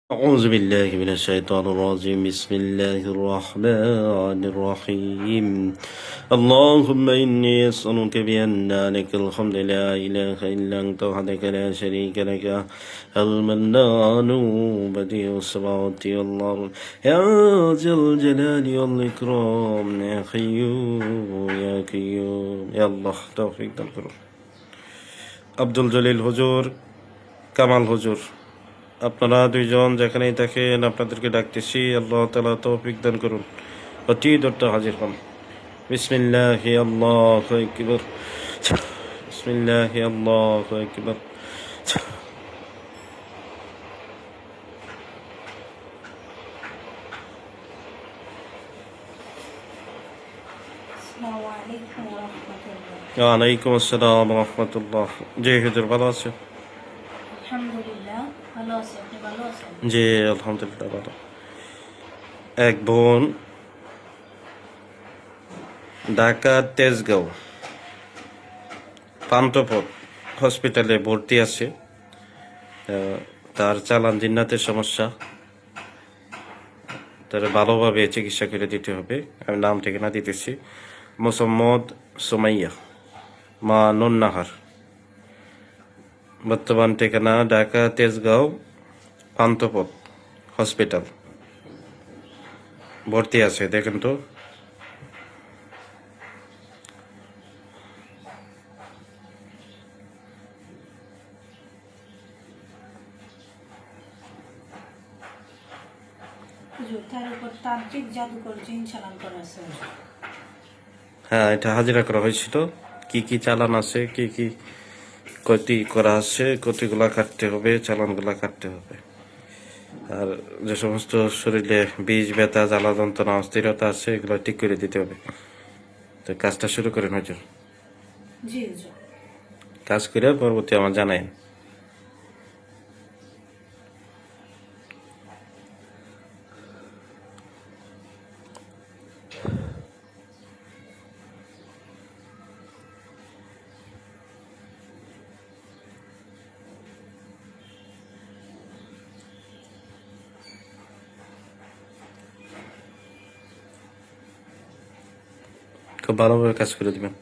أعوذ بالله من الشيطان الرجيم بسم الله الرحمن الرحيم اللهم إني أسألك بأن لك الحمد لا إله إلا أنت وحدك لا شريك لك المنان بديع السماوات والأرض يا ذا الجلال والإكرام يا قيوم يا قيوم يا الله توفيق دكتور আব্দুল জলিল হুজুর, কামাল হুজুর, আপনারা দুইজন যেখানেই থাকেন আপনাদেরকে ডাকতেছি। আল্লাহ তাআলা তৌফিক দান করুন, অতি দ্রুত হাজির হন। বিসমিল্লাহি আল্লাহু আকবার, বিসমিল্লাহি আল্লাহু আকবার। ওয়ালাইকুম আসসালাম ওয়া রাহমাতুল্লাহ। জি হুজুর, ভালো আছে? আলহামদুলিল্লাহ ভালো আছি, আপনি ভালো আছেন? জি আলহামদুলিল্লাহ ভালো। এক বোন ঢাকা তেজগাঁও পান্থপথ হসপিটালে ভর্তি আছে। তার চালান জিন্নাতের সমস্যা, তার ভালোভাবে চিকিৎসা করে দিতে হবে। আমি নাম ঠিকানা দিতেছি। মোসাম্মদ সুমাইয়া, মা নুন্নাহার। বর্তমান ঠিকানা ঢাকা তেজগাঁও পান্থপথ হসপিটাল, ভর্তি আছে। দেখেন তো। হুজুর, তার উপর তান্ত্রিক জাদুকর জিন চালান করা আছে। হ্যাঁ, এটা হাজিরা করা হয়েছিল। কি কি চালান আছে, কি কি ক্ষতি করা আছে, ক্ষতিগুলা কাটতে হবে, চালানগুলা কাটতে হবে। আর যে সমস্ত শরীরে বীজ, ব্যথা, জ্বালা যন্ত্রণা, অস্থিরতা আছে, এগুলো ঠিক করে দিতে হবে। তো কাজটা শুরু করেন হুজুর। জি হুজুর। কাজ করে পরবর্তী আমার জানাই। খুব ভালোভাবে কাজ করে দিবেন।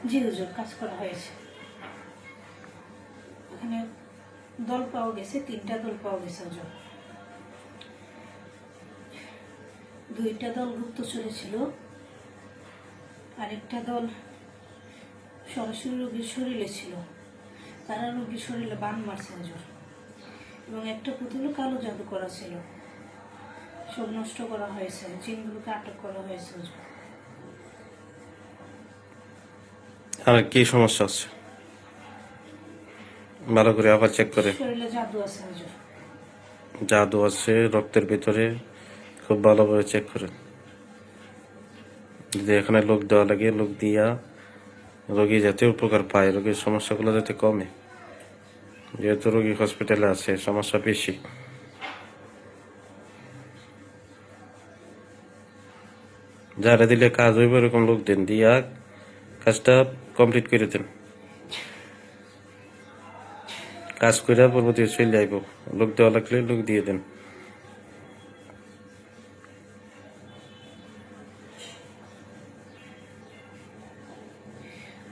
জি হুজুর, কাজ করা হয়েছে। এখানে দল পাওয়া গেছে, 3টা দল পাওয়া গেছে হুজুর। 2টা দল গুপ্তচরে ছিল, আরেকটা দল সরাসরি রোগীর শরীরে ছিল। তারা রোগীর শরীরে বান মারছে হুজুর। এবং একটা পুতুলও কালো জাদু করা ছিল, সব নষ্ট করা হয়েছে। জিনগুলোকে আটক করা হয়েছে হুজুর। আর কি সমস্যা আছে ভালো করে আবার চেক করে। শরীরে জাদু আছে হুজুর। জাদু আছে রক্তের ভিতরে, খুব ভালোভাবে চেক করেন। যদি এখানে লোক দেওয়া লাগে, লোক দিয়া রোগী যাতে উপকার পায়, রোগীর সমস্যাগুলো যাতে কমে। যেহেতু রোগী হসপিটালে আছে, সমস্যা বেশি। যারা দিলে কাজ হইব এরকম লোক দেন, দিয়া কাজটা কমপ্লিট করে দেন। কাজ করে পরবর্তী চলে যাইব, লোক দেওয়া লাগলে লোক দিয়ে দেন।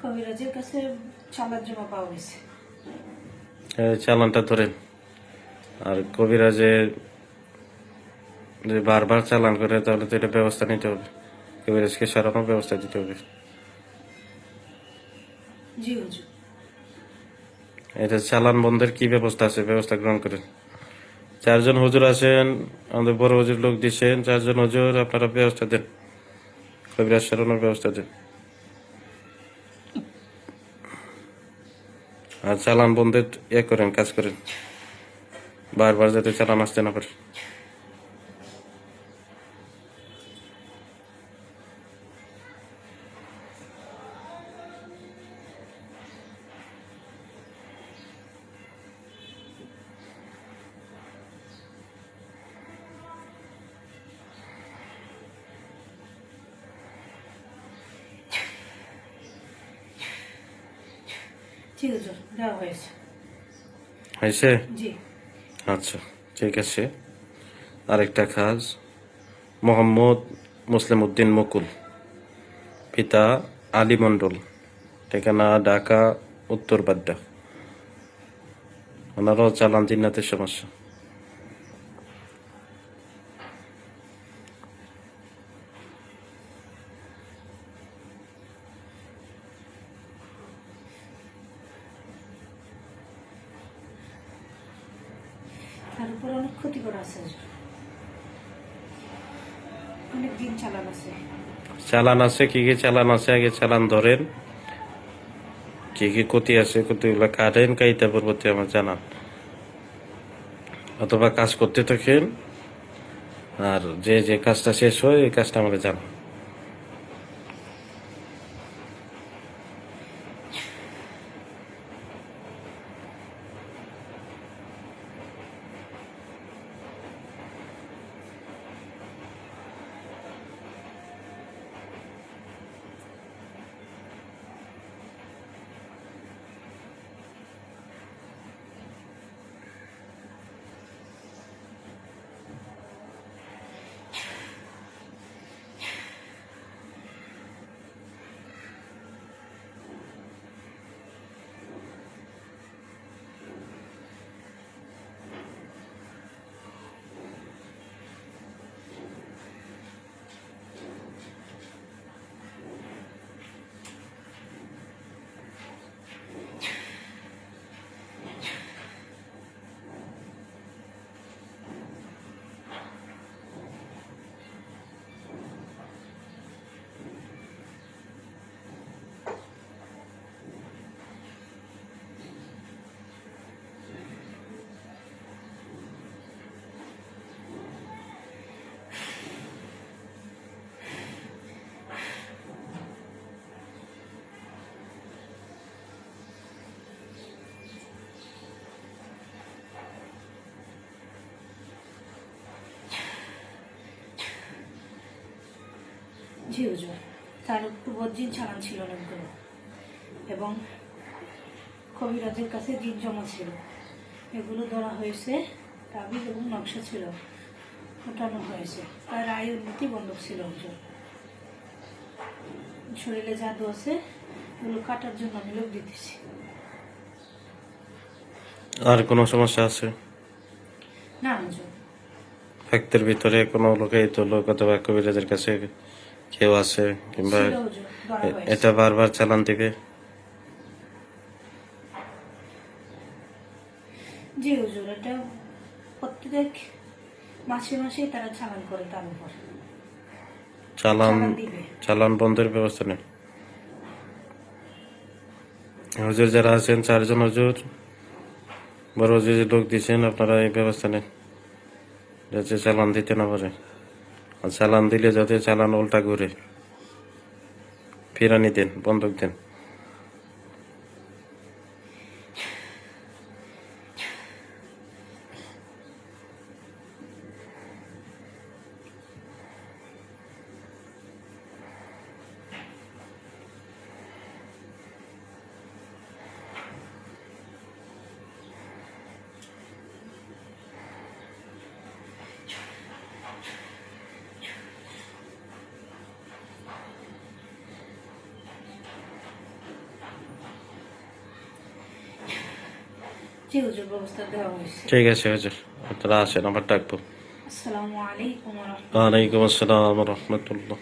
কবিরাজের কাছে চালার জমা পাওয়া গেছে। চালানটা ধরেন। আর কবিরাজে যদি বারবার চালান করে তাহলে তো এটা ব্যবস্থা নিতে হবে, কবিরাজকে সরানোর ব্যবস্থা দিতে হবে। জি হুজুর। এটা চালান বন্ধের কি ব্যবস্থা আছে, ব্যবস্থা গ্রহণ করেন। 4 জন হুজুর আছেন, আমাদের বড় হুজুর লোক দিচ্ছেন, 4 জন হুজুর আপনারা ব্যবস্থা দেন, কবিরাজ সরানোর ব্যবস্থা দেন। আর চালান বন্ধের করেন, কাজ করেন, বারবার যাতে চালান আসতে না পারে। জি হুজুর, দেওয়া হয়েছে। হয়েছে? জি। আচ্ছা, ঠিক আছে। আরেকটা কাজ, মোহাম্মদ মুসলিম উদ্দিন মুকুল, পিতা আলী মণ্ডল, ঠিকানা ঢাকা উত্তর বাড্ডা। ওনারও চালান জিন্নাতের সমস্যা। তার উপর অনেক ক্ষতি করা আছে হুজুর। অনেক দিন চালান আছে। চালান আছে, কি কি চালান আছে আগে চালান ধরেন, কি কি ক্ষতি আছে ক্ষতিগুলো কাটেন, কাইতে পরবর্তী আমার জানান, অথবা কাজ করতে থাকেন। আর যে যে কাজটা শেষ হয় এই কাজটা আমাকে জানান। জি হুজুর, তার উপর বজ্জিন চালান ছিল অনেকগুলো, এবং কবিরাজের কাছে জিন জমা ছিল, এগুলো ধরা হয়েছে। তাবিজ এবং নকশা ছিল, ওঠানো হয়েছে। তার আয় উন্নতি বন্ধক ছিল হুজুর। শরীরে জাদু আছে, এগুলো কাটার জন্য আমি লোক দিতেছি। আর কোনো সমস্যা আছে? না হুজুর। ফ্যাক্টের ভিতরে কোনো লোকেই তো লোক অথবা কবিরাজের কাছে কেউ আছে কিংবা ছিল হুজুর, ধরা হয়েছে। এটা বারবার চালান দিবে? জি হুজুর, এটা প্রত্যেক মাসে মাসে তারা চালান করে তার উপর। চালান দিবে। চালান বন্ধের ব্যবস্থা নেই। হুজুর যারা আছেন 4 জন হুজুর, বড় হুজুর যে লোক দিচ্ছেন, আপনারা এই ব্যবস্থা নেন যাতে চালান দিতে না পারে। আর চালান দিলে যাতে চালান উল্টা ঘুরে, ফিরানি দেন, বন্ধক দেন। জি হুজুর, ব্যবস্থা দেওয়া হয়েছে। ঠিক আছে হুজুর, আপনারা আসেন, আবার ডাকবো। আসসালামু আলাইকুম ওয়া রাহমাতুল্লাহ। ওয়ালাইকুম আসসালাম রহমতুল্লাহ।